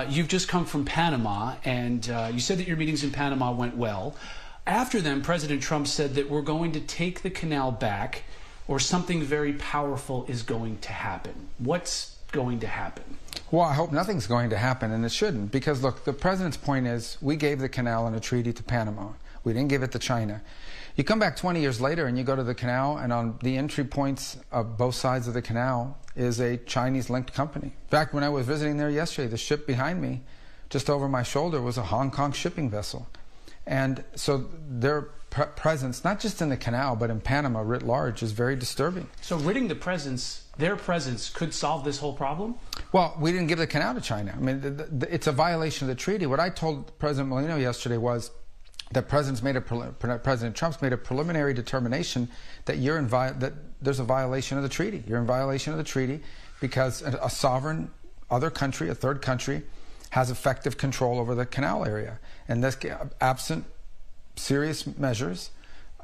You've just come from Panama, and you said that your meetings in Panama went well. After them, President Trump said that we're going to take the canal back, or something very powerful is going to happen. What's going to happen? Well, I hope nothing's going to happen, and it shouldn't, because look, the president's point is we gave the canal in a treaty to Panama. We didn't give it to China. You come back 20 years later and you go to the canal, and on the entry points of both sides of the canal is a Chinese-linked company. In fact, when I was visiting there yesterday, the ship behind me, just over my shoulder, was a Hong Kong shipping vessel. And so their presence, not just in the canal, but in Panama writ large, is very disturbing. So ridding their presence could solve this whole problem? Well, we didn't give the canal to China. I mean, it's a violation of the treaty. What I told President Molino yesterday was that President Trump's made a preliminary determination that that there's a violation of the treaty. You're in violation of the treaty because a sovereign other country, a third country, has effective control over the canal area. And this, absent serious measures,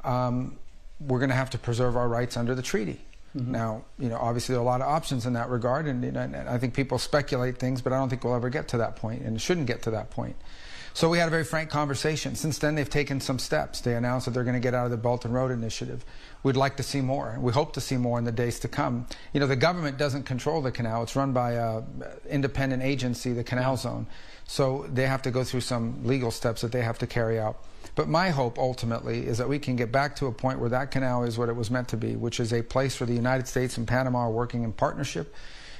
we're going to have to preserve our rights under the treaty. Mm-hmm. Now, obviously there are a lot of options in that regard, and I think people speculate things, but I don't think we'll ever get to that point, and it shouldn't get to that point. So we had a very frank conversation. Since then, they've taken some steps. They announced that they're going to get out of the Belt and Road Initiative. We'd like to see more. We hope to see more in the days to come. The government doesn't control the canal. It's run by an independent agency, the Canal Zone. So they have to go through some legal steps that they have to carry out. But my hope, ultimately, is that we can get back to a point where that canal is what it was meant to be, which is a place where the United States and Panama are working in partnership.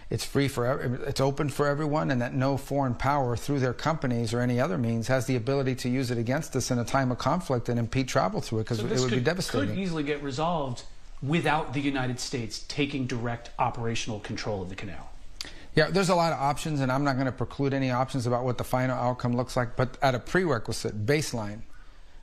It's free it's open for everyone, and that no foreign power, through their companies or any other means, has the ability to use it against us in a time of conflict and impede travel through it, because it would be devastating. Could easily get resolved without the United States taking direct operational control of the canal. Yeah, there's a lot of options, and I'm not going to preclude any options about what the final outcome looks like, but at a prerequisite, baseline,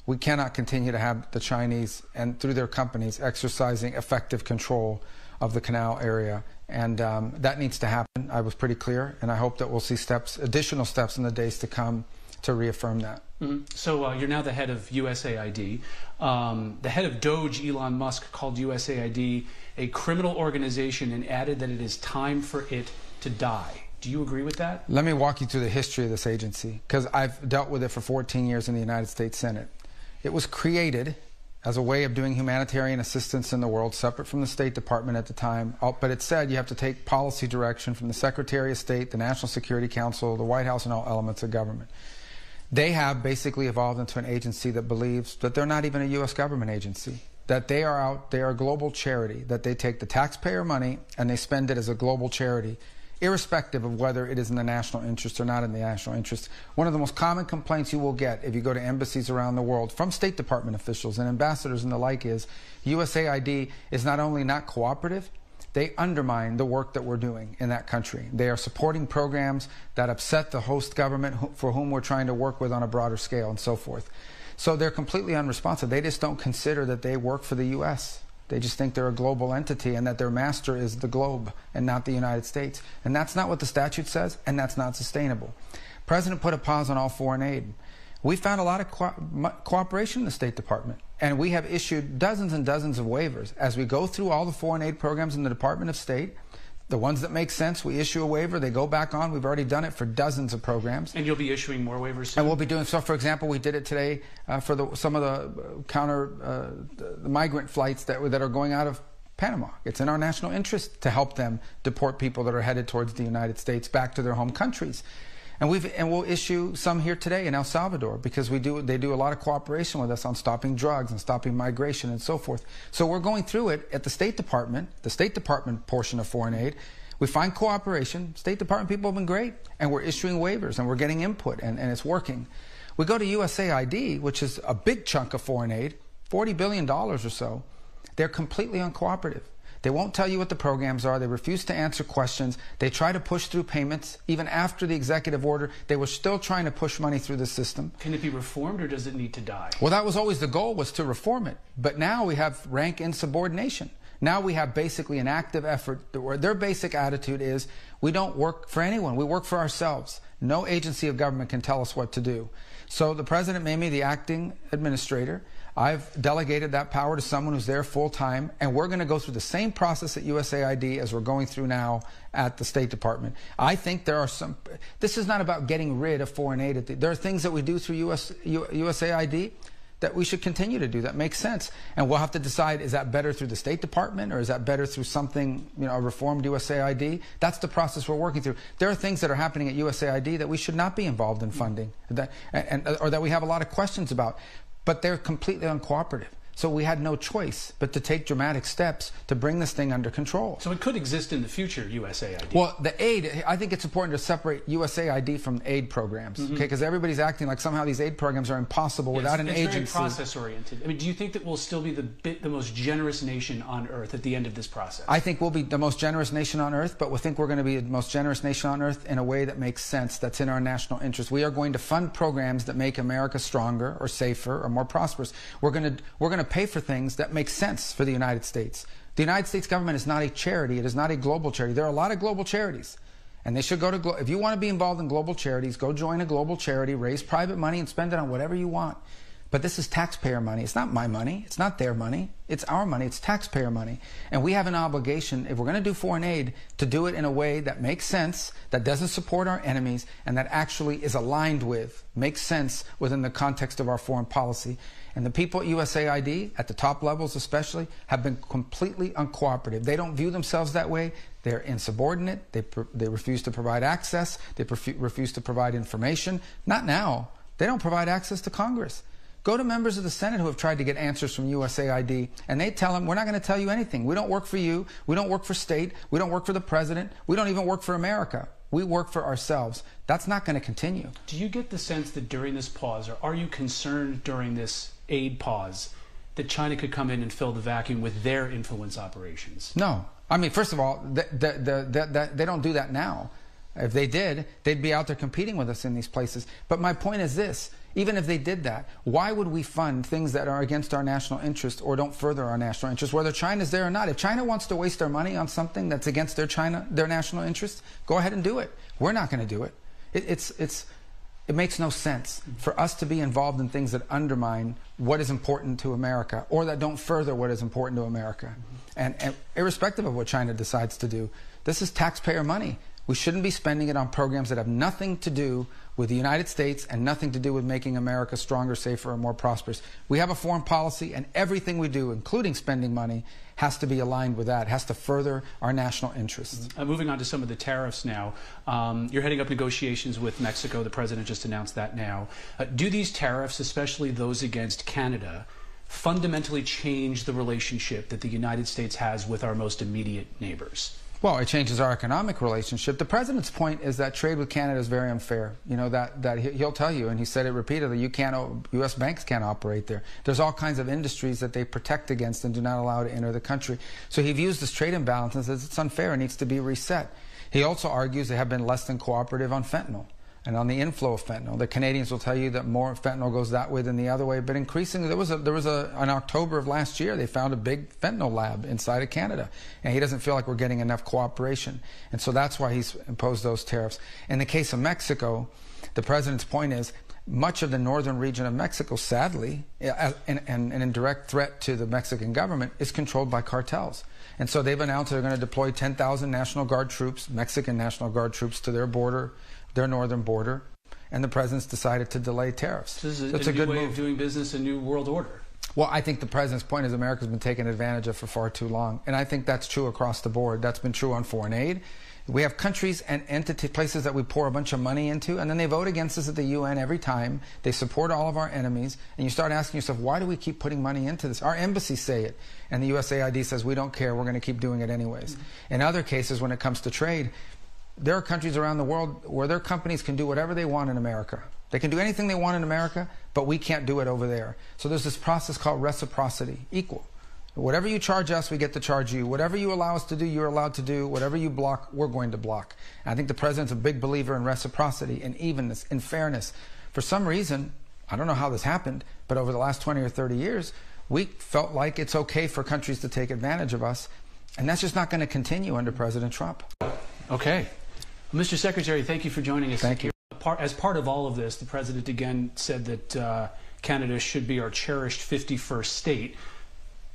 we cannot continue to have the Chinese, and through their companies, exercising effective control of the canal area. And that needs to happen. I was pretty clear, and I hope that we'll see additional steps in the days to come to reaffirm that. Mm-hmm. So you're now the head of USAID. The head of Doge, Elon Musk, called USAID a criminal organization and added that it is time for it to die. Do you agree with that? Let me walk you through the history of this agency, because I've dealt with it for 14 years in the United States Senate. It was created as a way of doing humanitarian assistance in the world, separate from the State Department at the time. But it said you have to take policy direction from the Secretary of State, the National Security Council, the White House, and all elements of government. They have basically evolved into an agency that believes that they're not even a U.S. government agency, that they are a global charity, that they take the taxpayer money and they spend it as a global charity, irrespective of whether it is in the national interest or not in the national interest. One of the most common complaints you will get if you go to embassies around the world from State Department officials and ambassadors and the like is USAID is not only not cooperative, they undermine the work that we're doing in that country. They are supporting programs that upset the host government for whom we're trying to work with on a broader scale and so forth. So they're completely unresponsive. They just don't consider that they work for the U.S. They just think they're a global entity and that their master is the globe and not the United States. And that's not what the statute says, and that's not sustainable. The President put a pause on all foreign aid. We found a lot of cooperation in the State Department, and we have issued dozens and dozens of waivers. As we go through all the foreign aid programs in the Department of State, the ones that make sense, we issue a waiver, they go back on. We've already done it for dozens of programs. And you'll be issuing more waivers soon? And we'll be doing so. For example, we did it today for some of the migrant flights that are going out of Panama. It's in our national interest to help them deport people that are headed towards the United States back to their home countries. And we'll issue some here today in El Salvador, because they do a lot of cooperation with us on stopping drugs and stopping migration and so forth. So we're going through it at the State Department portion of foreign aid. We find cooperation. State Department people have been great, and we're issuing waivers and we're getting input, and it's working. We go to USAID, which is a big chunk of foreign aid, $40 billion or so. They're completely uncooperative. They won't tell you what the programs are. They refuse to answer questions. They try to push through payments. Even after the executive order, they were still trying to push money through the system. Can it be reformed, or does it need to die? Well, that was always the goal, was to reform it. But now we have rank insubordination. Now we have basically an active effort where their basic attitude is, we don't work for anyone. We work for ourselves. No agency of government can tell us what to do. So the President made me the acting administrator. I've delegated that power to someone who's there full time, and we're going to go through the same process at USAID as we're going through now at the State Department. I think there are some, this is not about getting rid of foreign aid. There are things that we do through USAID that we should continue to do that makes sense. And we'll have to decide, is that better through the State Department, or is that better through something, a reformed USAID? That's the process we're working through. There are things that are happening at USAID that we should not be involved in funding, or that we have a lot of questions about, but they're completely uncooperative. So we had no choice but to take dramatic steps to bring this thing under control. So it could exist in the future, USAID. Well, the aid, I think it's important to separate USAID from aid programs, okay? Because everybody's acting like somehow these aid programs are impossible without an agency. It's very process-oriented. I mean, do you think that we'll still be the most generous nation on earth at the end of this process? I think we'll be the most generous nation on earth, but we think we're going to be the most generous nation on earth in a way that makes sense, that's in our national interest. We are going to fund programs that make America stronger or safer or more prosperous. We're going to pay for things that make sense for the United States. The United States government is not a charity. It is not a global charity. There are a lot of global charities, and they should go to, if you want to be involved in global charities, go join a global charity, raise private money, and spend it on whatever you want. But this is taxpayer money. It's not my money. It's not their money. It's our money. It's taxpayer money. And we have an obligation, if we're going to do foreign aid, to do it in a way that makes sense, that doesn't support our enemies, and that actually is aligned with, makes sense within the context of our foreign policy. And the people at USAID, at the top levels especially, have been completely uncooperative. They don't view themselves that way. They're insubordinate. They refuse to provide access. They refuse to provide information. Not now. They don't provide access to Congress. Go to members of the Senate who have tried to get answers from USAID, and they tell them, we're not going to tell you anything. We don't work for you. We don't work for state. We don't work for the president. We don't even work for America. We work for ourselves. That's not going to continue. Do you get the sense that during this pause, or are you concerned during this aid pause, that China could come in and fill the vacuum with their influence operations? No. I mean, first of all, they don't do that now. If they did, they'd be out there competing with us in these places. But my point is this. Even if they did that, why would we fund things that are against our national interest or don't further our national interest, whether China's there or not? If China wants to waste their money on something that's against their national interest, go ahead and do it. We're not going to do it. It makes no sense for us to be involved in things that undermine what is important to America or that don't further what is important to America. And irrespective of what China decides to do, this is taxpayer money. We shouldn't be spending it on programs that have nothing to do with the United States and nothing to do with making America stronger, safer, and more prosperous. We have a foreign policy, and everything we do, including spending money, has to be aligned with that, has to further our national interests. Moving on to some of the tariffs now. You're heading up negotiations with Mexico. The president just announced that now. Do these tariffs, especially those against Canada, fundamentally change the relationship that the United States has with our most immediate neighbors? Well, it changes our economic relationship. The president's point is that trade with Canada is very unfair. You know, that he'll tell you, and he said it repeatedly, U.S. banks can't operate there. There's all kinds of industries that they protect against and do not allow to enter the country. So he views this trade imbalance and says it's unfair and needs to be reset. He also argues they have been less than cooperative on fentanyl and on the inflow of fentanyl. The Canadians will tell you that more fentanyl goes that way than the other way, but increasingly, in October of last year, they found a big fentanyl lab inside of Canada, and he doesn't feel like we're getting enough cooperation, and so that's why he's imposed those tariffs. In the case of Mexico, the president's point is much of the northern region of Mexico, sadly, and in direct threat to the Mexican government, is controlled by cartels. And so they've announced they're going to deploy 10,000 National Guard troops, Mexican National Guard troops, to their border, their northern border, and the president's decided to delay tariffs. This is a new way of doing business, a new world order. Well, I think the president's point is America's been taken advantage of for far too long, and I think that's true across the board. That's been true on foreign aid. We have countries and places that we pour a bunch of money into, and then they vote against us at the UN every time. They support all of our enemies, and you start asking yourself, why do we keep putting money into this? Our embassies say it, and the USAID says, we don't care, we're going to keep doing it anyways. In other cases, when it comes to trade, there are countries around the world where their companies can do whatever they want in America. They can do anything they want in America, but we can't do it over there. So there's this process called reciprocity, equal. Whatever you charge us, we get to charge you. Whatever you allow us to do, you're allowed to do. Whatever you block, we're going to block. And I think the president's a big believer in reciprocity, in evenness, in fairness. For some reason, I don't know how this happened, but over the last 20 or 30 years, we felt like it's okay for countries to take advantage of us. And that's just not going to continue under President Trump. Okay. Mr. Secretary, thank you for joining us. Thank you. As part of all of this, the president again said that Canada should be our cherished 51st state.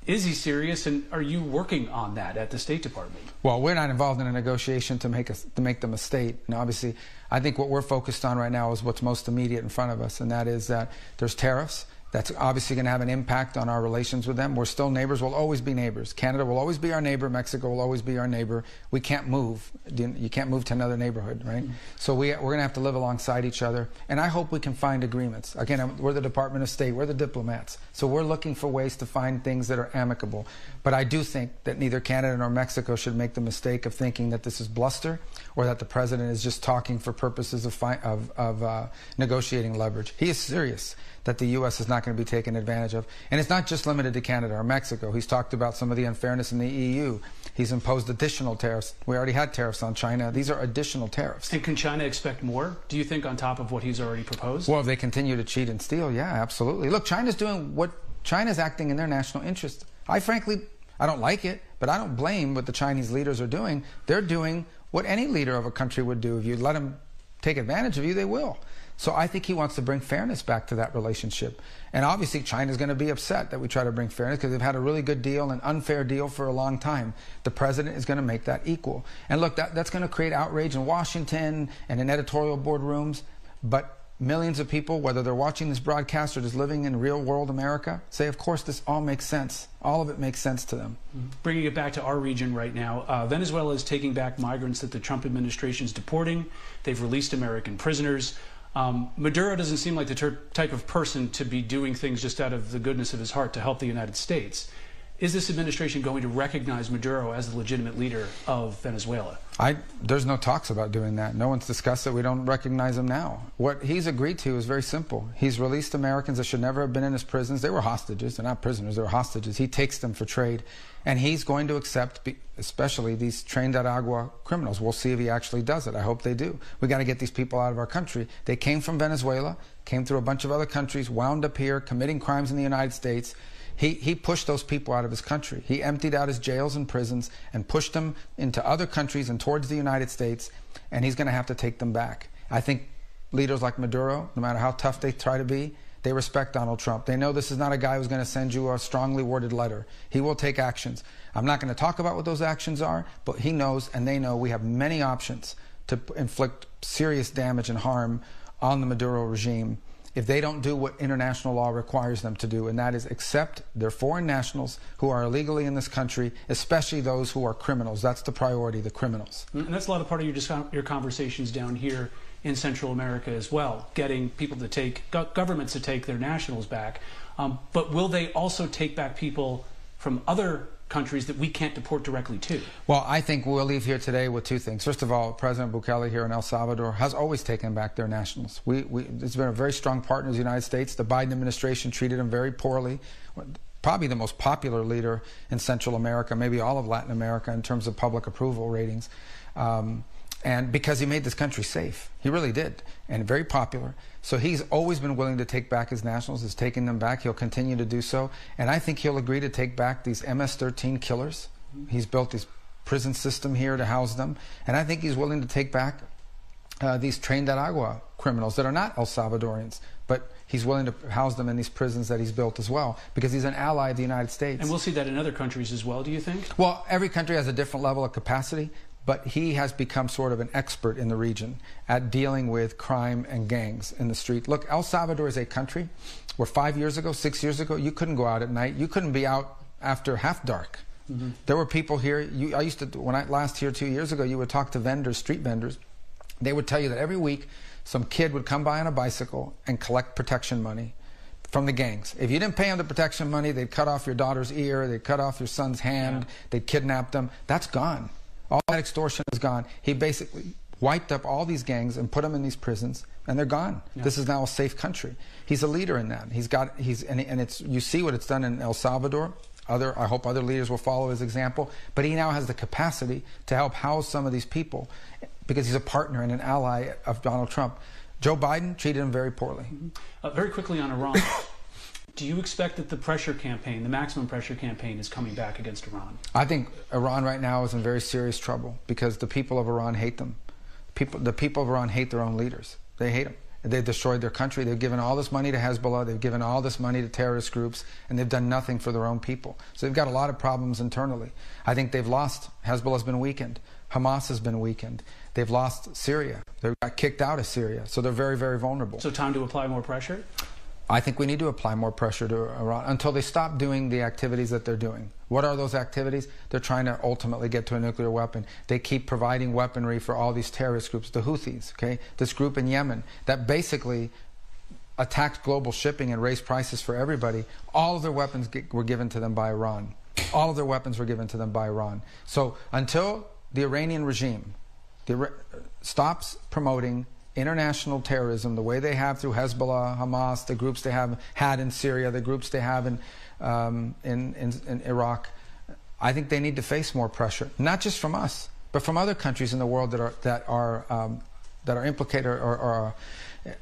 Is he serious, and are you working on that at the State Department? Well, we're not involved in a negotiation to make them a state. And obviously, I think what we're focused on right now is what's most immediate in front of us, and that is that there's tariffs. That's obviously going to have an impact on our relations with them. We're still neighbors. We'll always be neighbors. Canada will always be our neighbor. Mexico will always be our neighbor. We can't move. You can't move to another neighborhood, right? So we're going to have to live alongside each other. And I hope we can find agreements. Again, we're the Department of State. We're the diplomats. So we're looking for ways to find things that are amicable. But I do think that neither Canada nor Mexico should make the mistake of thinking that this is bluster or that the president is just talking for purposes of negotiating leverage. He is serious that the U.S. is not going to be taken advantage of. And it's not just limited to Canada or Mexico. He's talked about some of the unfairness in the EU. He's imposed additional tariffs. We already had tariffs on China. These are additional tariffs. And can China expect more, do you think, on top of what he's already proposed? Well, if they continue to cheat and steal, yeah, absolutely. Look, China's acting in their national interest. I don't like it, but I don't blame what the Chinese leaders are doing. They're doing what any leader of a country would do. If you let them take advantage of you, they will. So I think he wants to bring fairness back to that relationship. And obviously China's going to be upset that we try to bring fairness because they've had a really good deal, an unfair deal for a long time. The president is going to make that equal. And look, that's going to create outrage in Washington and in editorial boardrooms. But millions of people, whether they're watching this broadcast or just living in real world America, say, of course, this all makes sense. All of it makes sense to them. Bringing it back to our region right now, Venezuela is taking back migrants that the Trump administration is deporting. They've released American prisoners. Maduro doesn't seem like the type of person to be doing things just out of the goodness of his heart to help the United States. Is this administration going to recognize Maduro as the legitimate leader of Venezuela? There's no talks about doing that. No one's discussed it. We don't recognize him now. What he's agreed to is very simple. He's released Americans that should never have been in his prisons. They were hostages. They're not prisoners. They were hostages. He takes them for trade. And he's going to accept, especially these trained at agua criminals. We'll see if he actually does it. I hope they do. We got to get these people out of our country. They came from Venezuela, came through a bunch of other countries, wound up here, committing crimes in the United States. He pushed those people out of his country. He emptied out his jails and prisons and pushed them into other countries and towards the United States, and he's going to have to take them back. I think leaders like Maduro, no matter how tough they try to be, they respect Donald Trump. They know this is not a guy who's going to send you a strongly worded letter. He will take actions. I'm not going to talk about what those actions are, but he knows and they know we have many options to inflict serious damage and harm on the Maduro regime if they don't do what international law requires them to do, and that is accept their foreign nationals who are illegally in this country, especially those who are criminals. That's the priority, the criminals. And that's a lot of part of your conversations down here in Central America as well, getting people to take, governments to take their nationals back. But will they also take back people from other countries that we can't deport directly to? Well, I think we'll leave here today with two things. First of all, President Bukele here in El Salvador has always taken back their nationals. It's been a very strong partner of the United States. The Biden administration treated him very poorly. Probably the most popular leader in Central America, maybe all of Latin America in terms of public approval ratings. And because he made this country safe. He really did. And very popular. So he's always been willing to take back his nationals. He's taking them back. He'll continue to do so. And I think he'll agree to take back these MS-13 killers. He's built this prison system here to house them. And I think he's willing to take back these trained at agua criminals that are not El Salvadorians. But he's willing to house them in these prisons that he's built as well, because he's an ally of the United States. And we'll see that in other countries as well, do you think? Well, every country has a different level of capacity. But he has become sort of an expert in the region at dealing with crime and gangs in the street. Look, El Salvador is a country where 5 years ago, 6 years ago, you couldn't go out at night. You couldn't be out after half dark. There were people here. I used to, when I last here 2 years ago, you would talk to vendors, street vendors. They would tell you that every week some kid would come by on a bicycle and collect protection money from the gangs. If you didn't pay them the protection money, they'd cut off your daughter's ear, they'd cut off your son's hand, they'd kidnap them. That's gone. All that extortion is gone. He basically wiped up all these gangs and put them in these prisons, and they're gone. This is now a safe country. He's a leader in that. You see what it's done in El Salvador. I hope other leaders will follow his example. But he now has the capacity to help house some of these people because he's a partner and an ally of Donald Trump. Joe Biden treated him very poorly. Very quickly on Iran. Do you expect that the pressure campaign, the maximum pressure campaign, is coming back against Iran? I think Iran right now is in very serious trouble because the people of Iran hate them. The people of Iran hate their own leaders. They hate them. They've destroyed their country. They've given all this money to Hezbollah. They've given all this money to terrorist groups, and they've done nothing for their own people. So they've got a lot of problems internally. I think they've lost. Hezbollah's been weakened. Hamas has been weakened. They've lost Syria. They got kicked out of Syria. So they're very, very vulnerable. So time to apply more pressure? I think we need to apply more pressure to Iran until they stop doing the activities that they're doing. What are those activities? They're trying to ultimately get to a nuclear weapon. They keep providing weaponry for all these terrorist groups, the Houthis, okay? This group in Yemen that basically attacked global shipping and raised prices for everybody. All of their weapons were given to them by Iran. All of their weapons were given to them by Iran. So until the Iranian regime stops promoting international terrorism the way they have through Hezbollah, Hamas, the groups they have had in Syria, the groups they have in Iraq, I think they need to face more pressure, not just from us, but from other countries in the world that are implicated or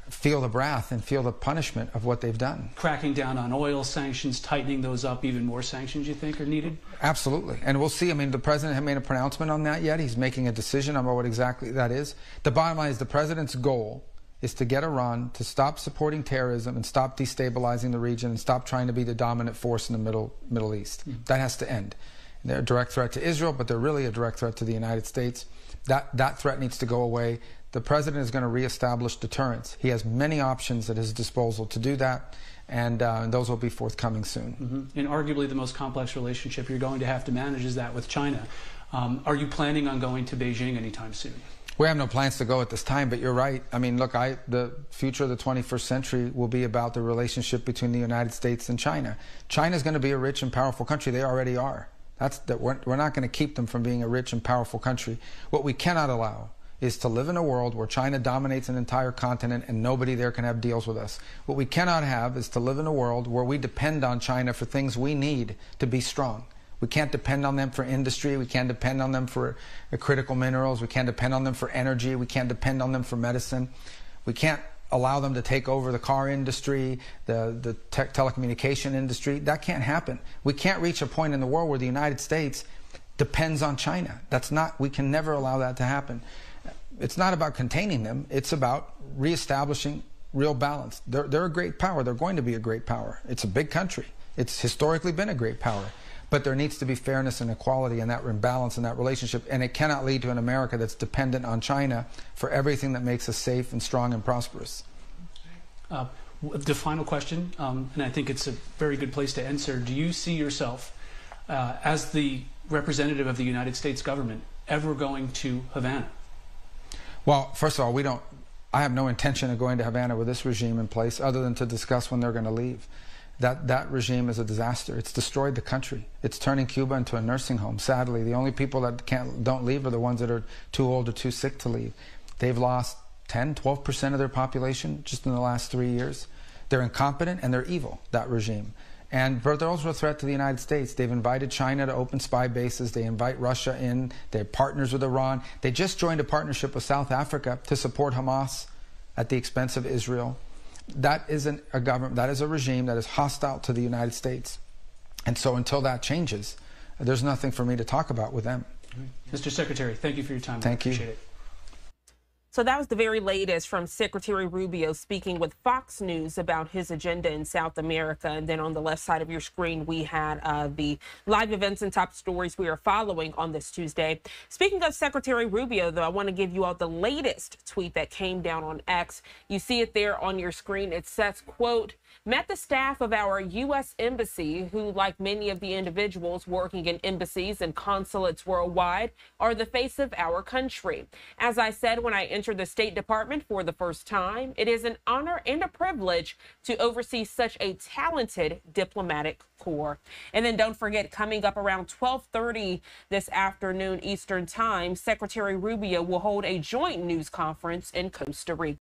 feel the wrath and feel the punishment of what they've done. Cracking down on oil sanctions, tightening those up, even more sanctions you think are needed? Absolutely. And we'll see. I mean, the president hasn't made a pronouncement on that yet. He's making a decision on what exactly that is. The bottom line is the president's goal is to get Iran to stop supporting terrorism and stop destabilizing the region and stop trying to be the dominant force in the Middle East. That has to end. They're a direct threat to Israel, but they're really a direct threat to the United States. That threat needs to go away. The president is going to reestablish deterrence. He has many options at his disposal to do that, and those will be forthcoming soon. And arguably the most complex relationship you're going to have to manage is that with China. Are you planning on going to Beijing anytime soon? We have no plans to go at this time, but you're right. I mean, look, the future of the 21st century will be about the relationship between the United States and China. China's going to be a rich and powerful country. They already are. We're not going to keep them from being a rich and powerful country. What we cannot allow is to live in a world where China dominates an entire continent and nobody there can have deals with us. What we cannot have is to live in a world where we depend on China for things we need to be strong. We can't depend on them for industry. We can't depend on them for critical minerals. We can't depend on them for energy. We can't depend on them for medicine. We can't allow them to take over the car industry, the telecommunication industry. That can't happen. We can't reach a point in the world where the United States depends on China. We can never allow that to happen. It's not about containing them. It's about reestablishing real balance. They're a great power. They're going to be a great power. It's a big country. It's historically been a great power. But there needs to be fairness and equality and that balance in that relationship. And it cannot lead to an America that's dependent on China for everything that makes us safe and strong and prosperous. The final question, and I think it's a very good place to answer. Do you see yourself as the representative of the United States government ever going to Havana? Well, first of all, I have no intention of going to Havana with this regime in place other than to discuss when they're going to leave. That regime is a disaster. It's destroyed the country. It's turning Cuba into a nursing home, sadly. The only people that don't leave are the ones that are too old or too sick to leave. They've lost 10, 12% of their population just in the last 3 years. They're incompetent and they're evil, that regime. But they're also a threat to the United States. They've invited China to open spy bases. They invite Russia in. They're partners with Iran. They just joined a partnership with South Africa to support Hamas at the expense of Israel. That isn't a government. That is a regime that is hostile to the United States. And so until that changes, there's nothing for me to talk about with them. Mr. Secretary, thank you for your time. Thank you. Appreciate it. So that was the very latest from Secretary Rubio speaking with Fox News about his agenda in South America. And then on the left side of your screen, we had the live events and top stories we are following on this Tuesday. Speaking of Secretary Rubio, though, I want to give you all the latest tweet that came down on X. You see it there on your screen. It says, quote, met the staff of our U.S. embassy, who, like many of the individuals working in embassies and consulates worldwide, are the face of our country. As I said when I entered the State Department for the first time, it is an honor and a privilege to oversee such a talented diplomatic corps. And then don't forget, coming up around 12:30 this afternoon Eastern Time, Secretary Rubio will hold a joint news conference in Costa Rica.